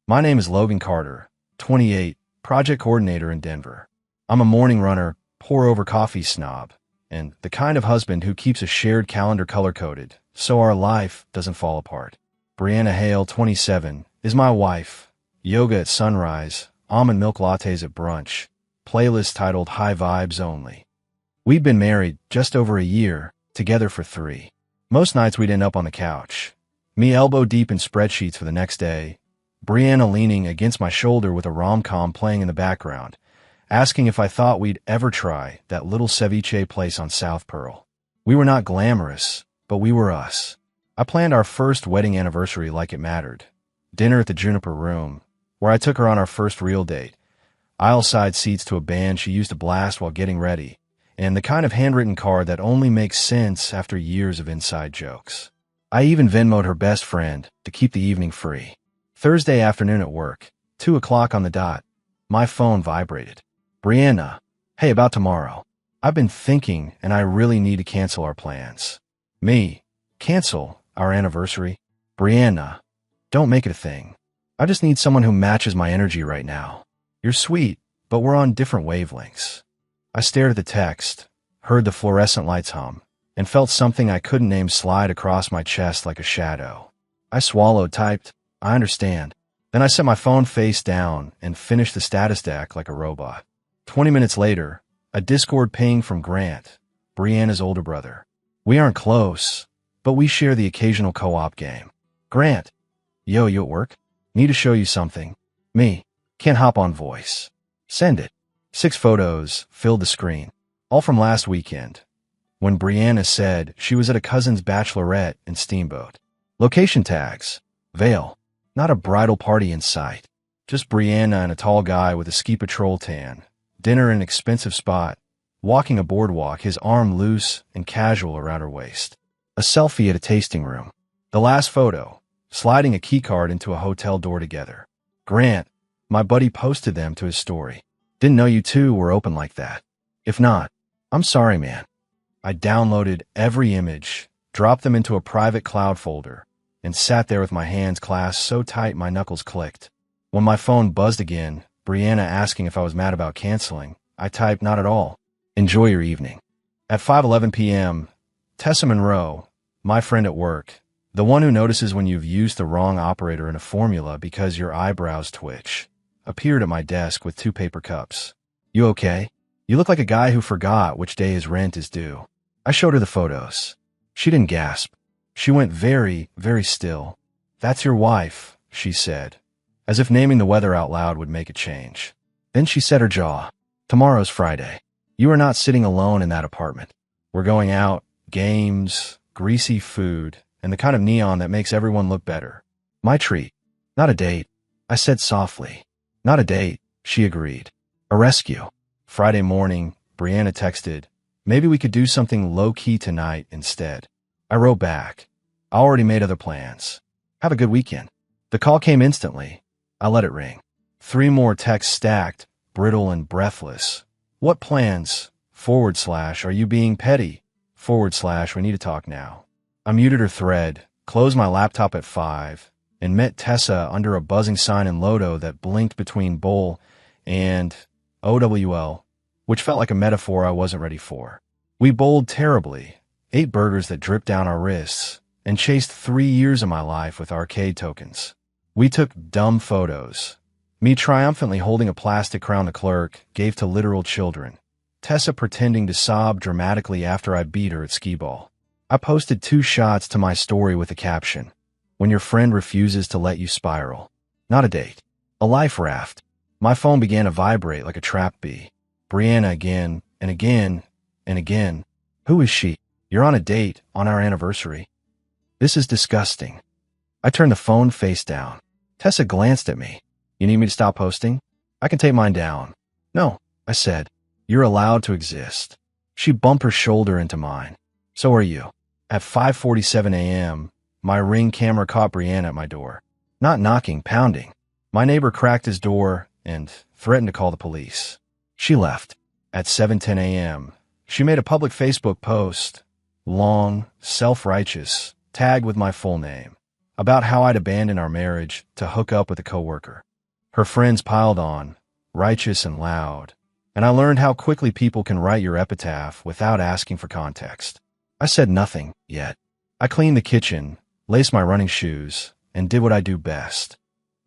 My name is Logan Carter, 28, project coordinator in Denver. I'm a morning runner, pour-over coffee snob, and the kind of husband who keeps a shared calendar color-coded so our life doesn't fall apart. Brianna Hale, 27, is my wife. Yoga at sunrise, almond milk lattes at brunch, playlist titled High Vibes Only. We've been married just over a year, together for 3. Most nights we'd end up on the couch, me elbow deep in spreadsheets for the next day, Brianna leaning against my shoulder with a rom-com playing in the background, asking if I thought we'd ever try that little ceviche place on South Pearl. We were not glamorous, but we were us. I planned our first wedding anniversary like it mattered. Dinner at the Juniper Room, where I took her on our first real date. Aisle-side seats to a band she used to blast while getting ready, and the kind of handwritten card that only makes sense after years of inside jokes. I even Venmo'd her best friend to keep the evening free. Thursday afternoon at work, 2 o'clock on the dot. My phone vibrated. Brianna, hey, about tomorrow. I've been thinking, and I really need to cancel our plans. Me, cancel our anniversary? Brianna, don't make it a thing. I just need someone who matches my energy right now. You're sweet, but we're on different wavelengths. I stared at the text, heard the fluorescent lights hum, and felt something I couldn't name slide across my chest like a shadow. I swallowed, typed, I understand. Then I set my phone face down and finished the status deck like a robot. 20 minutes later, a Discord ping from Grant, Brianna's older brother. We aren't close, but we share the occasional co-op game. Grant, yo, you at work? Need to show you something. Me, can't hop on voice. Send it. 6 photos filled the screen, all from last weekend, when Brianna said she was at a cousin's bachelorette in Steamboat. Location tags, Vail. Not a bridal party in sight. Just Brianna and a tall guy with a ski patrol tan. Dinner in an expensive spot. Walking a boardwalk, his arm loose and casual around her waist. A selfie at a tasting room. The last photo, sliding a keycard into a hotel door together. Grant, my buddy, posted them to his story. Didn't know you two were open like that. If not, I'm sorry, man. I downloaded every image, dropped them into a private cloud folder, and sat there with my hands clasped so tight my knuckles clicked. When my phone buzzed again, Brianna asking if I was mad about canceling, I typed, not at all. Enjoy your evening. At 5:11 p.m., Tessa Monroe, my friend at work, the one who notices when you've used the wrong operator in a formula because your eyebrows twitch, appeared at my desk with 2 paper cups. You okay? You look like a guy who forgot which day his rent is due. I showed her the photos. She didn't gasp. She went very, very still. That's your wife, she said, as if naming the weather out loud would make a change. Then she set her jaw. Tomorrow's Friday. You are not sitting alone in that apartment. We're going out, games, greasy food, and the kind of neon that makes everyone look better. My treat. Not a date, I said softly. Not a date, she agreed. A rescue. Friday morning, Brianna texted, maybe we could do something low-key tonight instead. I wrote back, I already made other plans. Have a good weekend. The call came instantly. I let it ring. 3 more texts stacked, brittle and breathless. What plans? / are you being petty? / we need to talk now. I muted her thread, closed my laptop at 5, and met Tessa under a buzzing sign in Lodo that blinked between bowl and OWL, which felt like a metaphor I wasn't ready for. We bowled terribly, ate burgers that dripped down our wrists, and chased 3 years of my life with arcade tokens. We took dumb photos. Me triumphantly holding a plastic crown the clerk gave to literal children. Tessa pretending to sob dramatically after I beat her at skee-ball. I posted 2 shots to my story with a caption, when your friend refuses to let you spiral. Not a date. A life raft. My phone began to vibrate like a trapped bee. Brianna again, and again, and again. Who is she? You're on a date on our anniversary. This is disgusting. I turned the phone face down. Tessa glanced at me. You need me to stop posting? I can take mine down. No, I said. You're allowed to exist. She bumped her shoulder into mine. So are you. At 5:47 a.m., my Ring camera caught Brianna at my door. Not knocking, pounding. My neighbor cracked his door and threatened to call the police. She left. At 7:10 a.m., she made a public Facebook post, long, self-righteous, tagged with my full name, about how I'd abandoned our marriage to hook up with a coworker. Her friends piled on, righteous and loud, and I learned how quickly people can write your epitaph without asking for context. I said nothing yet. I cleaned the kitchen, laced my running shoes, and did what I do best.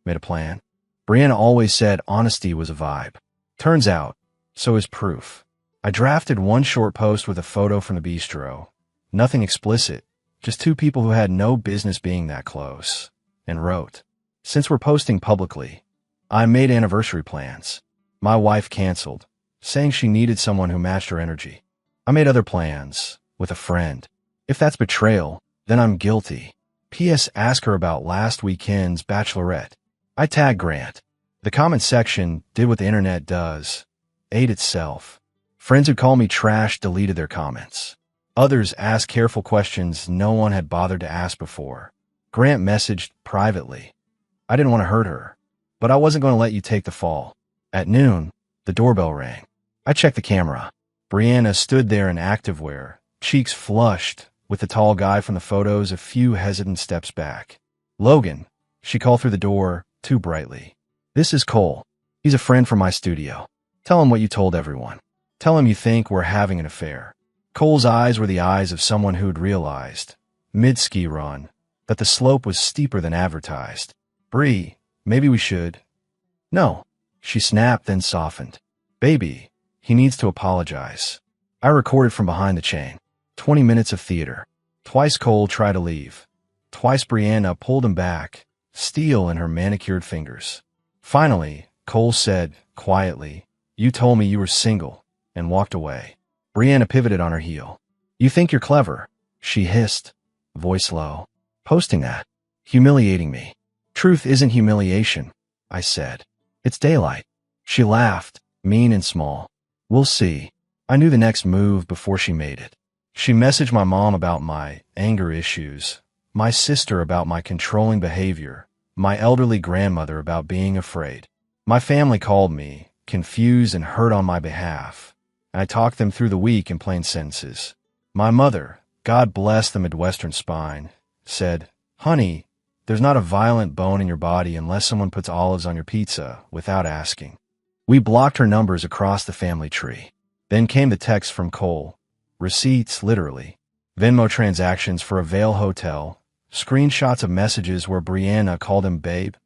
Made a plan. Brianna always said honesty was a vibe. Turns out, so is proof. I drafted one short post with a photo from the bistro. Nothing explicit, just two people who had no business being that close. And wrote, "Since we're posting publicly, I made anniversary plans. My wife canceled, saying she needed someone who matched her energy. I made other plans, with a friend. If that's betrayal, then I'm guilty. P.S. Ask her about last weekend's bachelorette." I tagged Grant. The comment section did what the internet does, ate itself. Friends who called me trash deleted their comments. Others asked careful questions no one had bothered to ask before. Grant messaged privately. "I didn't want to hurt her, but I wasn't going to let you take the fall." At noon, the doorbell rang. I checked the camera. Brianna stood there in activewear, cheeks flushed, with the tall guy from the photos a few hesitant steps back. "Logan," she called through the door, too brightly. "This is Cole. He's a friend from my studio. Tell him what you told everyone. Tell him you think we're having an affair." Cole's eyes were the eyes of someone who'd realized, mid-ski run, that the slope was steeper than advertised. "Bree, maybe we should." "No," she snapped, then softened. "Baby, he needs to apologize." I recorded from behind the chain. 20 minutes of theater. Twice Cole tried to leave. Twice Brianna pulled him back, steel in her manicured fingers. Finally, Cole said, quietly, "You told me you were single," and walked away. Brianna pivoted on her heel. "You think you're clever," she hissed, voice low. "Posting that. Humiliating me." "Truth isn't humiliation," I said. "It's daylight." She laughed, mean and small. "We'll see." I knew the next move before she made it. She messaged my mom about my anger issues, my sister about my controlling behavior, my elderly grandmother about being afraid. My family called me, confused and hurt on my behalf, and I talked them through the week in plain sentences. My mother, God bless the Midwestern spine, said, "Honey, there's not a violent bone in your body unless someone puts olives on your pizza without asking." We blocked her numbers across the family tree. Then came the text from Cole. Receipts, literally. Venmo transactions for a Vail hotel. Screenshots of messages where Brianna called him babe.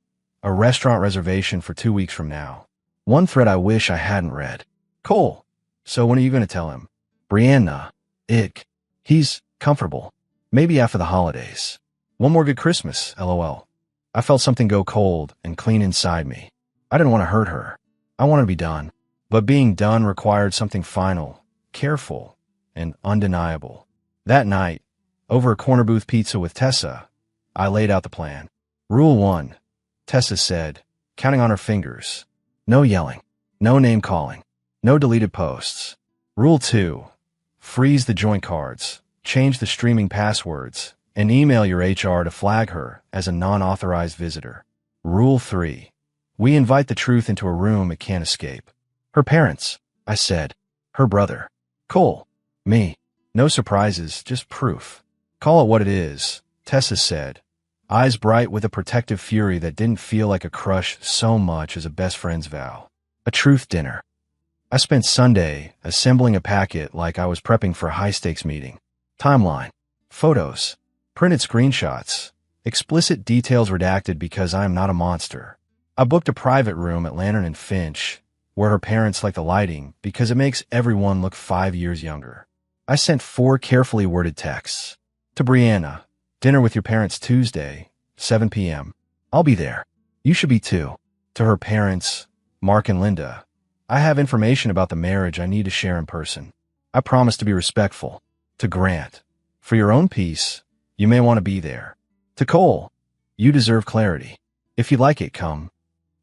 A restaurant reservation for 2 weeks from now. One thread I wish I hadn't read. "Cole, so when are you going to tell him?" "Brianna, ick. He's comfortable. Maybe after the holidays. One more good Christmas, LOL." I felt something go cold and clean inside me. I didn't want to hurt her. I wanted to be done. But being done required something final, careful, and undeniable. That night, over a corner booth pizza with Tessa, I laid out the plan. Rule 1, Tessa said, counting on her fingers. No yelling. No name calling. No deleted posts. Rule 2, freeze the joint cards, change the streaming passwords, and email your HR to flag her as a non-authorized visitor. Rule 3, we invite the truth into a room it can't escape. Her parents, I said. Her brother. Cole. Me. No surprises, just proof. Call it what it is, Tessa said, eyes bright with a protective fury that didn't feel like a crush so much as a best friend's vow. A truth dinner. I spent Sunday assembling a packet like I was prepping for a high-stakes meeting. Timeline. Photos. Printed screenshots. Explicit details redacted because I am not a monster. I booked a private room at Lantern and Finch, where her parents like the lighting because it makes everyone look 5 years younger. I sent 4 carefully worded texts. To Brianna, dinner with your parents Tuesday, 7 p.m. I'll be there. You should be too. To her parents, Mark and Linda, I have information about the marriage I need to share in person. I promise to be respectful. To Grant, for your own peace, you may want to be there. To Cole, you deserve clarity. If you like it, come.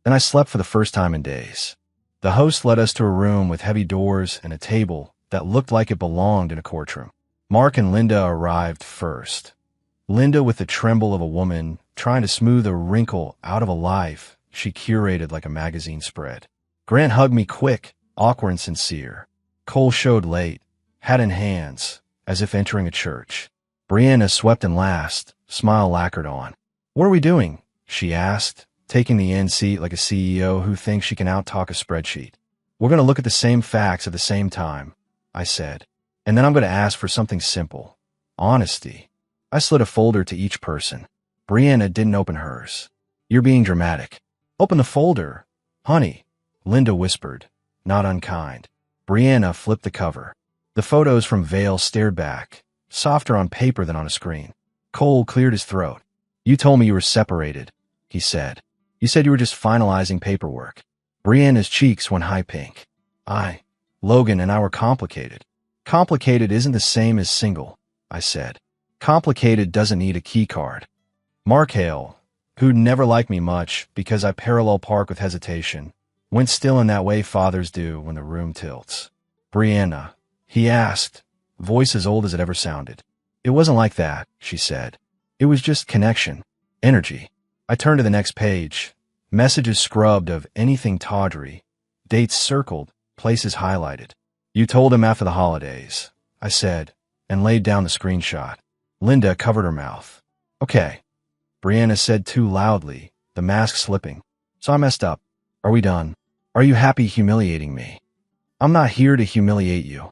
Then I slept for the first time in days. The host led us to a room with heavy doors and a table that looked like it belonged in a courtroom. Mark and Linda arrived first. Linda with the tremble of a woman trying to smooth a wrinkle out of a life she curated like a magazine spread. Grant hugged me quick, awkward and sincere. Cole showed late, hat in hands, as if entering a church. Brianna swept in last, smile lacquered on. What are we doing? She asked, taking the end seat like a CEO who thinks she can out-talk a spreadsheet. We're going to look at the same facts at the same time, I said. And then I'm going to ask for something simple. Honesty. I slid a folder to each person. Brianna didn't open hers. You're being dramatic. Open the folder. Honey, Linda whispered, not unkind. Brianna flipped the cover. The photos from Vale stared back, softer on paper than on a screen. Cole cleared his throat. You told me you were separated, he said. You said you were just finalizing paperwork. Brianna's cheeks went high pink. Logan and I were complicated. Complicated isn't the same as single, I said. Complicated doesn't need a key card. Mark Hale, who'd never liked me much because I parallel park with hesitation, went still in that way fathers do when the room tilts. Brianna, he asked, voice as old as it ever sounded. It wasn't like that, she said. It was just connection, energy. I turned to the next page. Messages scrubbed of anything tawdry, dates circled, places highlighted. You told him after the holidays, I said, and laid down the screenshot. Linda covered her mouth. Okay. Brianna said too loudly, the mask slipping. So I messed up. Are we done? Are you happy humiliating me? I'm not here to humiliate you,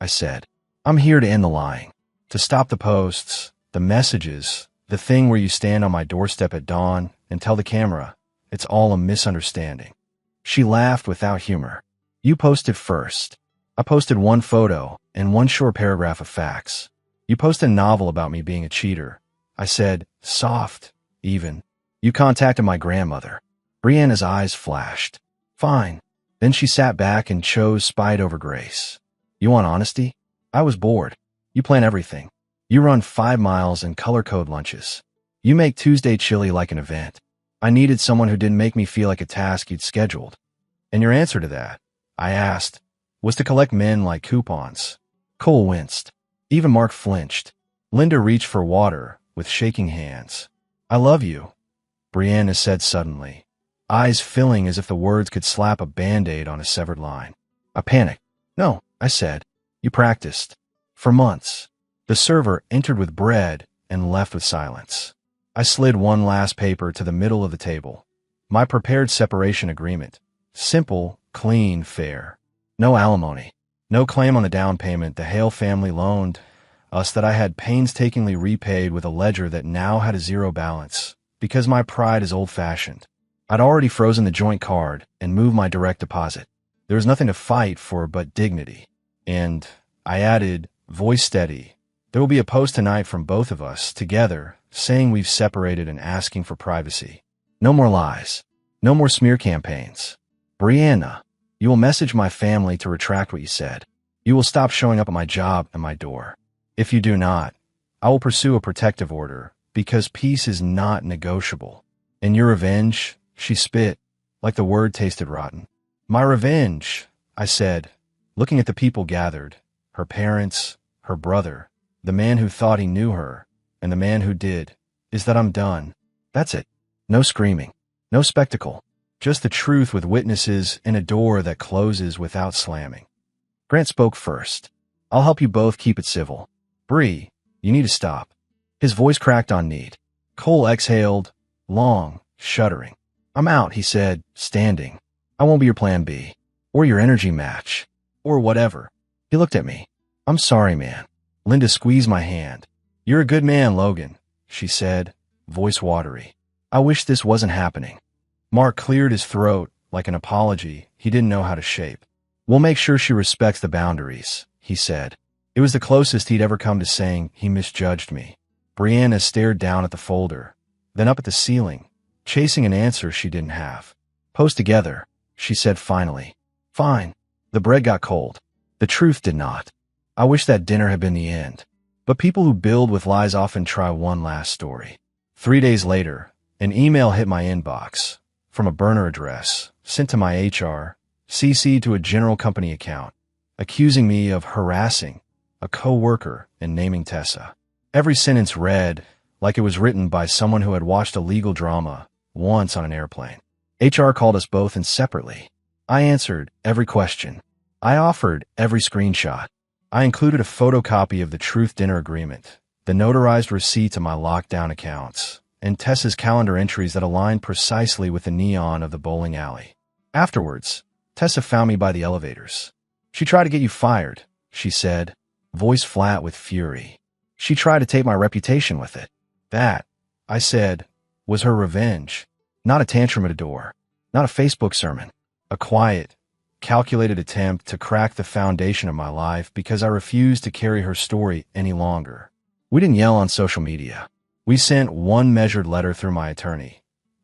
I said. I'm here to end the lying. To stop the posts, the messages, the thing where you stand on my doorstep at dawn and tell the camera, it's all a misunderstanding. She laughed without humor. You posted first. I posted one photo and one short paragraph of facts. You posted a novel about me being a cheater. I said, soft, even. You contacted my grandmother. Brianna's eyes flashed. Fine. Then she sat back and chose spite over grace. You want honesty? I was bored. You plan everything. You run 5 miles and color code lunches. You make Tuesday chili like an event. I needed someone who didn't make me feel like a task you'd scheduled. And your answer to that, I asked, was to collect men like coupons. Cole winced. Even Mark flinched. Linda reached for water with shaking hands. I love you, Brianna said suddenly, eyes filling as if the words could slap a Band-Aid on a severed line. I panicked. No, I said. You practiced. For months. The server entered with bread and left with silence. I slid one last paper to the middle of the table. My prepared separation agreement. Simple, clean, fair. No alimony. No claim on the down payment the Hale family loaned us that I had painstakingly repaid with a ledger that now had a zero balance, because my pride is old-fashioned. I'd already frozen the joint card and moved my direct deposit. There was nothing to fight for but dignity. And I added, voice steady, there will be a post tonight from both of us, together, saying we've separated and asking for privacy. No more lies. No more smear campaigns. Brianna, you will message my family to retract what you said. You will stop showing up at my job and my door. If you do not, I will pursue a protective order, because peace is not negotiable. And your revenge, she spit, like the word tasted rotten. My revenge, I said, looking at the people gathered, her parents, her brother, the man who thought he knew her, and the man who did, is that I'm done. That's it. No screaming. No spectacle. Just the truth with witnesses and a door that closes without slamming. Grant spoke first. I'll help you both keep it civil. Bree, you need to stop. His voice cracked on need. Cole exhaled, long, shuddering. I'm out, he said, standing. I won't be your plan B. Or your energy match. Or whatever. He looked at me. I'm sorry, man. Linda squeezed my hand. You're a good man, Logan, she said, voice watery. I wish this wasn't happening. Mark cleared his throat like an apology he didn't know how to shape. We'll make sure she respects the boundaries, he said. It was the closest he'd ever come to saying he misjudged me. Brianna stared down at the folder, then up at the ceiling, chasing an answer she didn't have. Post together, she said finally. Fine. The bread got cold. The truth did not. I wish that dinner had been the end. But people who build with lies often try one last story. 3 days later, an email hit my inbox from a burner address sent to my HR, CC'd to a general company account, accusing me of harassing a co-worker and naming Tessa. Every sentence read like it was written by someone who had watched a legal drama once on an airplane. HR called us both in separately. I answered every question. I offered every screenshot. I included a photocopy of the truth dinner agreement, the notarized receipt to my lockdown accounts, and Tessa's calendar entries that aligned precisely with the neon of the bowling alley. Afterwards, Tessa found me by the elevators. She tried to get you fired, she said, voice flat with fury. She tried to take my reputation with it. That, I said, was her revenge. Not a tantrum at a door. Not a Facebook sermon. A quiet, calculated attempt to crack the foundation of my life because I refused to carry her story any longer. We didn't yell on social media. We sent one measured letter through my attorney.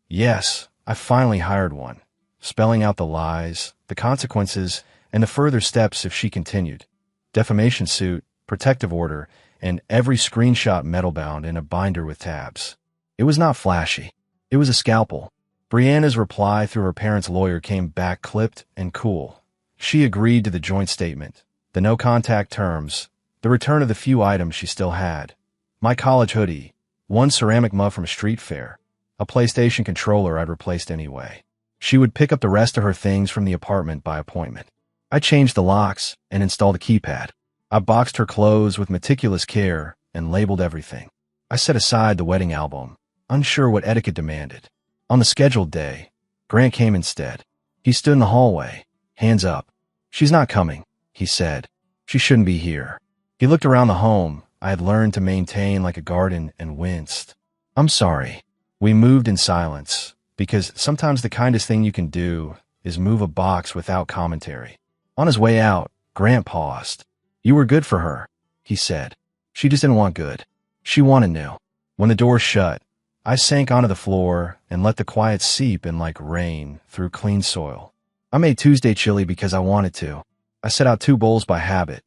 Yes, I finally hired one, spelling out the lies, the consequences, and the further steps if she continued. Defamation suit, protective order, and every screenshot metal-bound in a binder with tabs. It was not flashy. It was a scalpel. Brianna's reply through her parents' lawyer came back clipped and cool. She agreed to the joint statement, the no-contact terms, the return of the few items she still had. My college hoodie, one ceramic mug from a street fair, a PlayStation controller I'd replaced anyway. She would pick up the rest of her things from the apartment by appointment. I changed the locks and installed a keypad. I boxed her clothes with meticulous care and labeled everything. I set aside the wedding album, unsure what etiquette demanded. On the scheduled day, Grant came instead. He stood in the hallway, hands up. She's not coming, he said. She shouldn't be here. He looked around the home I had learned to maintain like a garden and winced. I'm sorry. We moved in silence, because sometimes the kindest thing you can do is move a box without commentary. On his way out, Grant paused. You were good for her, he said. She just didn't want good. She wanted new. When the door shut, I sank onto the floor and let the quiet seep in like rain through clean soil. I made Tuesday chili because I wanted to. I set out 2 bowls by habit,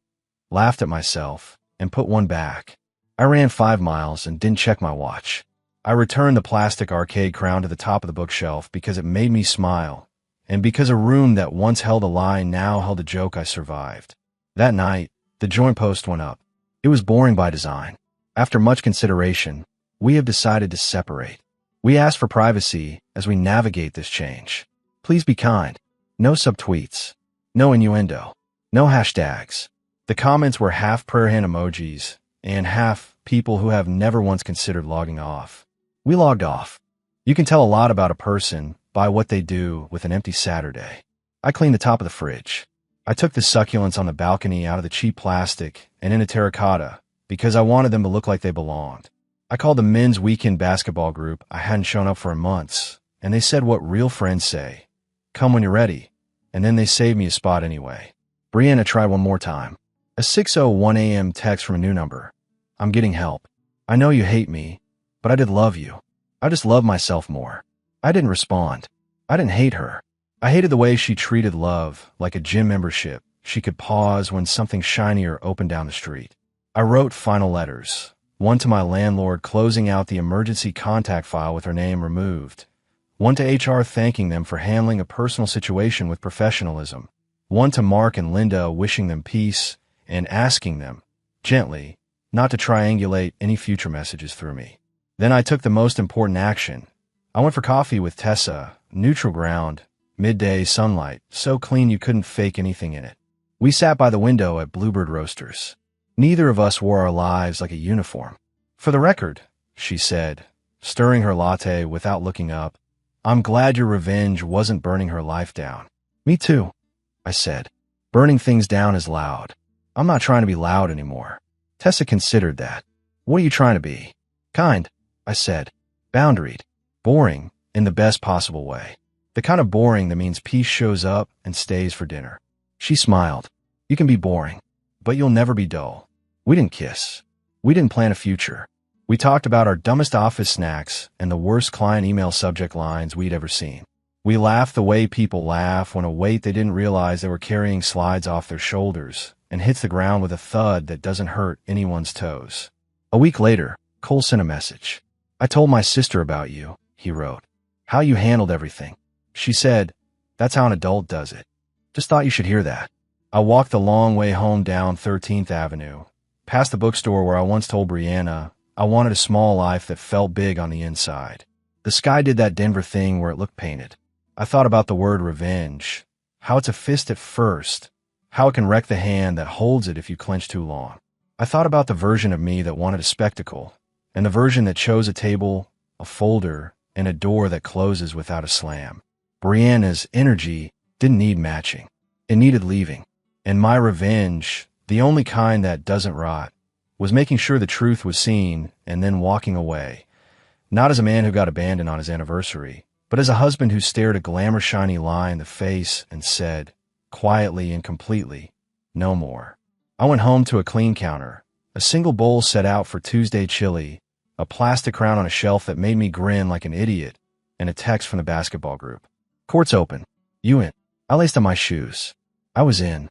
laughed at myself, and put one back. I ran 5 miles and didn't check my watch. I returned the plastic arcade crown to the top of the bookshelf because it made me smile, and because a room that once held a lie now held a joke I survived. That night, the joint post went up. It was boring by design. After much consideration, we have decided to separate. We ask for privacy as we navigate this change. Please be kind. No subtweets. No innuendo. No hashtags. The comments were half prayer hand emojis and half people who have never once considered logging off. We logged off. You can tell a lot about a person by what they do with an empty Saturday. I cleaned the top of the fridge. I took the succulents on the balcony out of the cheap plastic and into terracotta because I wanted them to look like they belonged. I called the men's weekend basketball group I hadn't shown up for in months, and they said what real friends say. Come when you're ready. And then they saved me a spot anyway. Brianna tried one more time. A 6:01 a.m. text from a new number. I'm getting help. I know you hate me, but I did love you. I just love myself more. I didn't respond. I didn't hate her. I hated the way she treated love like a gym membership. She could pause when something shinier opened down the street. I wrote final letters. One to my landlord closing out the emergency contact file with her name removed. One to HR thanking them for handling a personal situation with professionalism. One to Mark and Linda wishing them peace and asking them, gently, not to triangulate any future messages through me. Then I took the most important action. I went for coffee with Tessa, neutral ground, midday sunlight, so clean you couldn't fake anything in it. We sat by the window at Bluebird Roasters. Neither of us wore our lives like a uniform. For the record, she said, stirring her latte without looking up, I'm glad your revenge wasn't burning her life down. Me too, I said. Burning things down is loud. I'm not trying to be loud anymore. Tessa considered that. What are you trying to be? Kind, I said. Boundaried. Boring, in the best possible way. The kind of boring that means peace shows up and stays for dinner. She smiled. You can be boring, but you'll never be dull. We didn't kiss. We didn't plan a future. We talked about our dumbest office snacks and the worst client email subject lines we'd ever seen. We laughed the way people laugh when a weight they didn't realize they were carrying slides off their shoulders and hits the ground with a thud that doesn't hurt anyone's toes. A week later, Cole sent a message. I told my sister about you, he wrote. How you handled everything. She said, that's how an adult does it. Just thought you should hear that. I walked the long way home down 13th Avenue, past the bookstore where I once told Brianna I wanted a small life that felt big on the inside. The sky did that Denver thing where it looked painted. I thought about the word revenge, how it's a fist at first, how it can wreck the hand that holds it if you clench too long. I thought about the version of me that wanted a spectacle, and the version that chose a table, a folder, and a door that closes without a slam. Brianna's energy didn't need matching. It needed leaving. And my revenge, the only kind that doesn't rot, was making sure the truth was seen and then walking away. Not as a man who got abandoned on his anniversary, but as a husband who stared a glamour shiny lie in the face and said, quietly and completely, no more. I went home to a clean counter, a single bowl set out for Tuesday chili, a plastic crown on a shelf that made me grin like an idiot, and a text from the basketball group. Court's open. You in? I laced on my shoes. I was in.